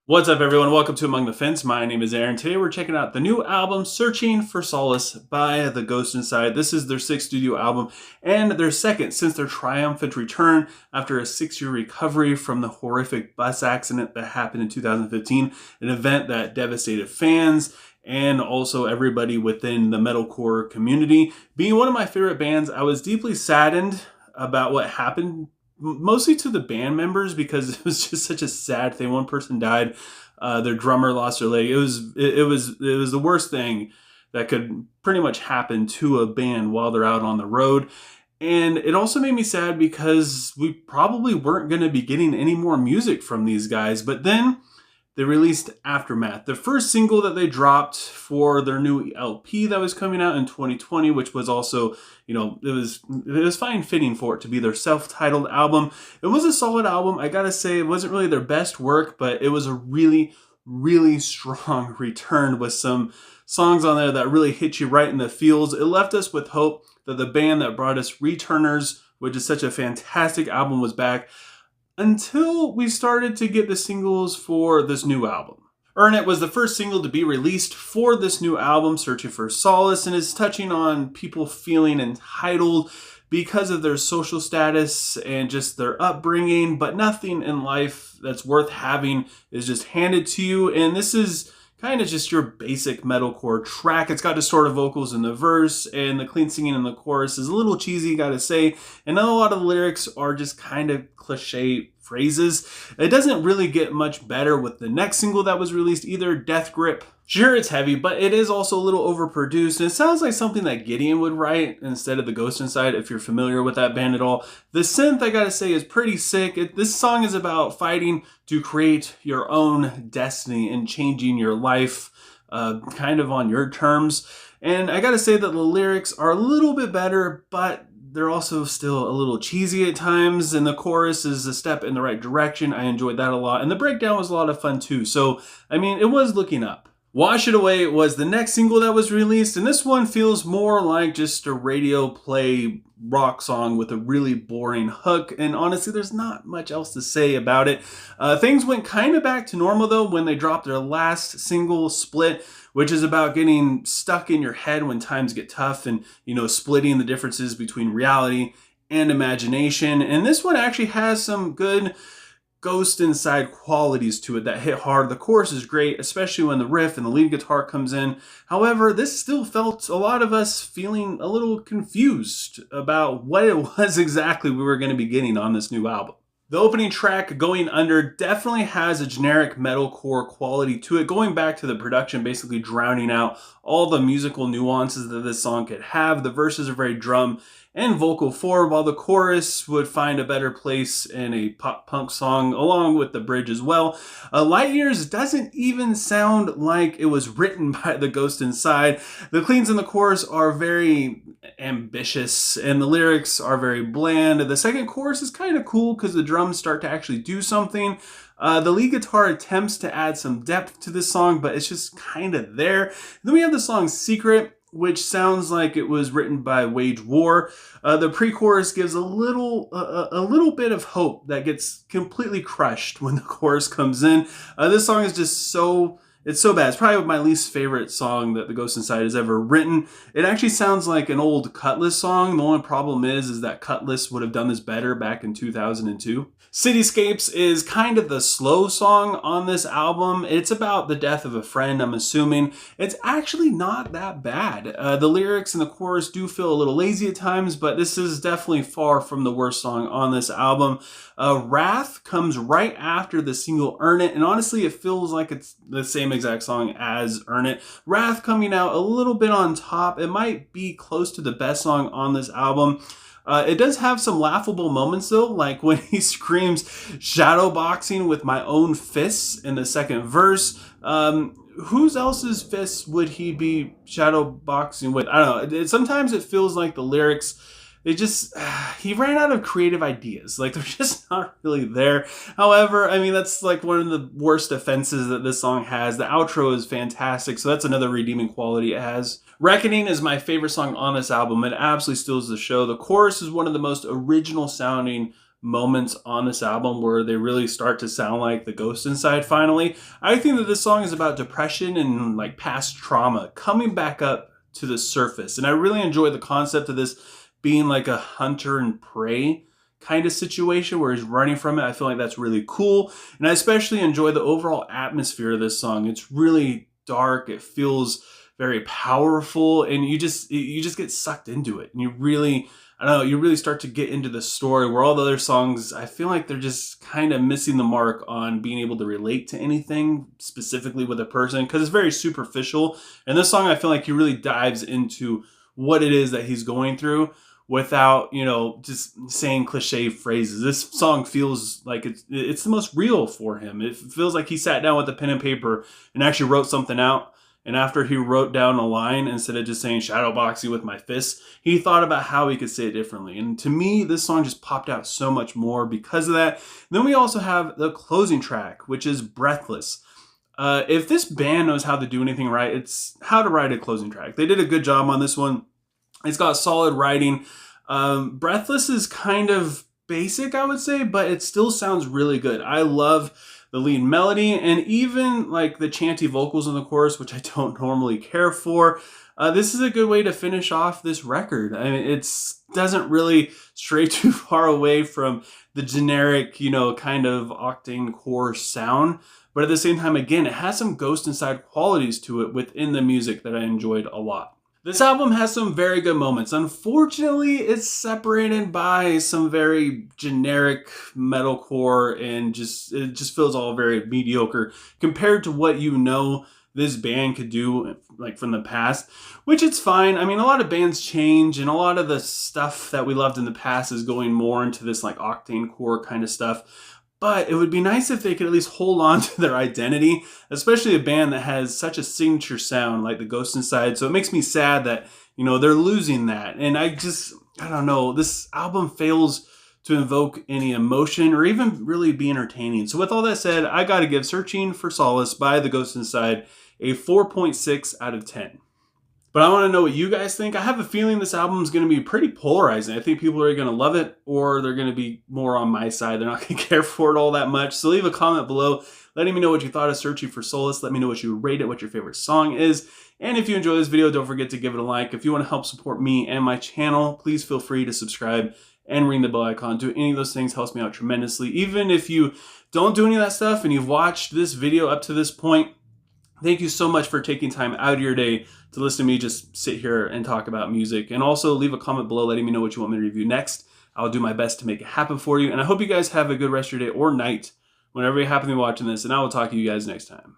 What's up, everyone? Welcome to Among the Fence. My name is Aaron. Today we're checking out the new album, Searching for Solace by The Ghost Inside. This is their sixth studio album and their second since their triumphant return after a 6-year recovery from the horrific bus accident that happened in 2015, an event that devastated fans and also everybody within the metalcore community. Being one of my favorite bands, I was deeply saddened about what happened, mostly to the band members, because it was just such a sad thing. One person died, their drummer lost their leg. It was the worst thing that could pretty much happen to a band while they're out on the road. And it also made me sad because we probably weren't going to be getting any more music from these guys. But then they released Aftermath, the first single that they dropped for their new LP that was coming out in 2020, which was also, it was fine fitting for it to be their self-titled album. It was a solid album. I gotta say, it wasn't really their best work, but it was a really, really strong return with some songs on there that really hit you right in the feels. It left us with hope that the band that brought us Returners, which is such a fantastic album, was back, until we started to get the singles for this new album. Earn It was the first single to be released for this new album, Searching for Solace, and is touching on people feeling entitled because of their social status and just their upbringing, but nothing in life that's worth having is just handed to you. And this is kind of just your basic metalcore track. It's got distorted vocals in the verse, and the clean singing in the chorus is a little cheesy, gotta say. And a lot of the lyrics are just kind of cliche phrases. It doesn't really get much better with the next single that was released either, Death Grip. Sure, it's heavy, but it is also a little overproduced, and it sounds like something that Gideon would write instead of The Ghost Inside, if you're familiar with that band at all. The synth, I gotta say, is pretty sick. This song is about fighting to create your own destiny and changing your life kind of on your terms. And I gotta say that the lyrics are a little bit better, but they're also still a little cheesy at times, and the chorus is a step in the right direction. I enjoyed that a lot, and the breakdown was a lot of fun too. So, I mean, it was looking up. Wash It Away was the next single that was released, and this one feels more like just a radio play rock song with a really boring hook, and honestly, there's not much else to say about it. Things went kind of back to normal, though, when they dropped their last single, Split, which is about getting stuck in your head when times get tough and, splitting the differences between reality and imagination. And this one actually has some good Ghost Inside qualities to it that hit hard. The chorus is great, especially when the riff and the lead guitar comes in. However, this still felt a lot of us feeling a little confused about what it was exactly we were going to be getting on this new album. The opening track, Going Under, definitely has a generic metalcore quality to it, going back to the production, basically drowning out all the musical nuances that this song could have. The verses are very drum and vocal forward, while the chorus would find a better place in a pop punk song, along with the bridge as well. Light Years doesn't even sound like it was written by The Ghost Inside. The cleans in the chorus are very ambitious, and the lyrics are very bland. The second chorus is kind of cool because the drums start to actually do something. The lead guitar attempts to add some depth to this song, but it's just kind of there. Then we have the song Secret, which sounds like it was written by Wage War. The pre-chorus gives a little bit of hope that gets completely crushed when the chorus comes in. This song is just it's so bad. It's probably my least favorite song that The Ghost Inside has ever written. It actually sounds like an old Cutlass song. The only problem is that Cutlass would have done this better back in 2002. Cityscapes is kind of the slow song on this album. It's about the death of a friend, I'm assuming. It's actually not that bad. The lyrics and the chorus do feel a little lazy at times, but this is definitely far from the worst song on this album. Wrath comes right after the single Earn It, and honestly, it feels like it's the same exact song as Earn It. Wrath coming out a little bit on top. It might be close to the best song on this album. It does have some laughable moments, though, like when he screams shadow boxing with my own fists in the second verse. Whose else's fists would he be shadow boxing with? I don't know. Sometimes it feels like the lyrics, he ran out of creative ideas. Like, they're just not really there. However, I mean, that's like one of the worst offenses that this song has. The outro is fantastic, so that's another redeeming quality it has. Reckoning is my favorite song on this album. It absolutely steals the show. The chorus is one of the most original sounding moments on this album where they really start to sound like the Ghost Inside finally. I think that this song is about depression and like past trauma coming back up to the surface. And I really enjoy the concept of this being like a hunter and prey kind of situation where he's running from it. I feel like that's really cool. And I especially enjoy the overall atmosphere of this song. It's really dark. It feels very powerful, and you just get sucked into it. And you really, I don't know, you really start to get into the story, where all the other songs, I feel like they're just kind of missing the mark on being able to relate to anything specifically with a person, because it's very superficial. And this song, I feel like he really dives into what it is that he's going through without, you know, just saying cliche phrases. This song feels like it's the most real for him. It feels like he sat down with a pen and paper and actually wrote something out. And after he wrote down a line, instead of just saying shadowbox you with my fists, he thought about how he could say it differently. And to me, this song just popped out so much more because of that. Then we also have the closing track, which is Breathless. If this band knows how to do anything right, it's how to write a closing track. They did a good job on this one. It's got solid writing. Breathless is kind of basic, I would say, but it still sounds really good. I love the lead melody and even like the chanty vocals in the chorus, which I don't normally care for. This is a good way to finish off this record. I mean, it doesn't really stray too far away from the generic, you know, kind of octane core sound. But at the same time, again, it has some Ghost Inside qualities to it within the music that I enjoyed a lot. This album has some very good moments. Unfortunately, it's separated by some very generic metalcore, and it just feels all very mediocre compared to what you know this band could do like from the past, which it's fine. I mean, a lot of bands change, and a lot of the stuff that we loved in the past is going more into this like octane core kind of stuff. But it would be nice if they could at least hold on to their identity, especially a band that has such a signature sound like the Ghost Inside. So it makes me sad that, you know, they're losing that. And I don't know, this album fails to invoke any emotion or even really be entertaining. So with all that said, I got to give Searching for Solace by the Ghost Inside a 4.6 out of 10. But I want to know what you guys think. I have a feeling this album is going to be pretty polarizing. I think people are going to love it, or they're going to be more on my side. They're not going to care for it all that much. So leave a comment below letting me know what you thought of Searching for Solace. Let me know what you rate it, what your favorite song is. And if you enjoy this video, don't forget to give it a like. If you want to help support me and my channel, please feel free to subscribe and ring the bell icon. Do any of those things helps me out tremendously. Even if you don't do any of that stuff and you've watched this video up to this point, thank you so much for taking time out of your day to listen to me just sit here and talk about music. And also leave a comment below letting me know what you want me to review next. I'll do my best to make it happen for you. And I hope you guys have a good rest of your day or night whenever you happen to be watching this. And I will talk to you guys next time.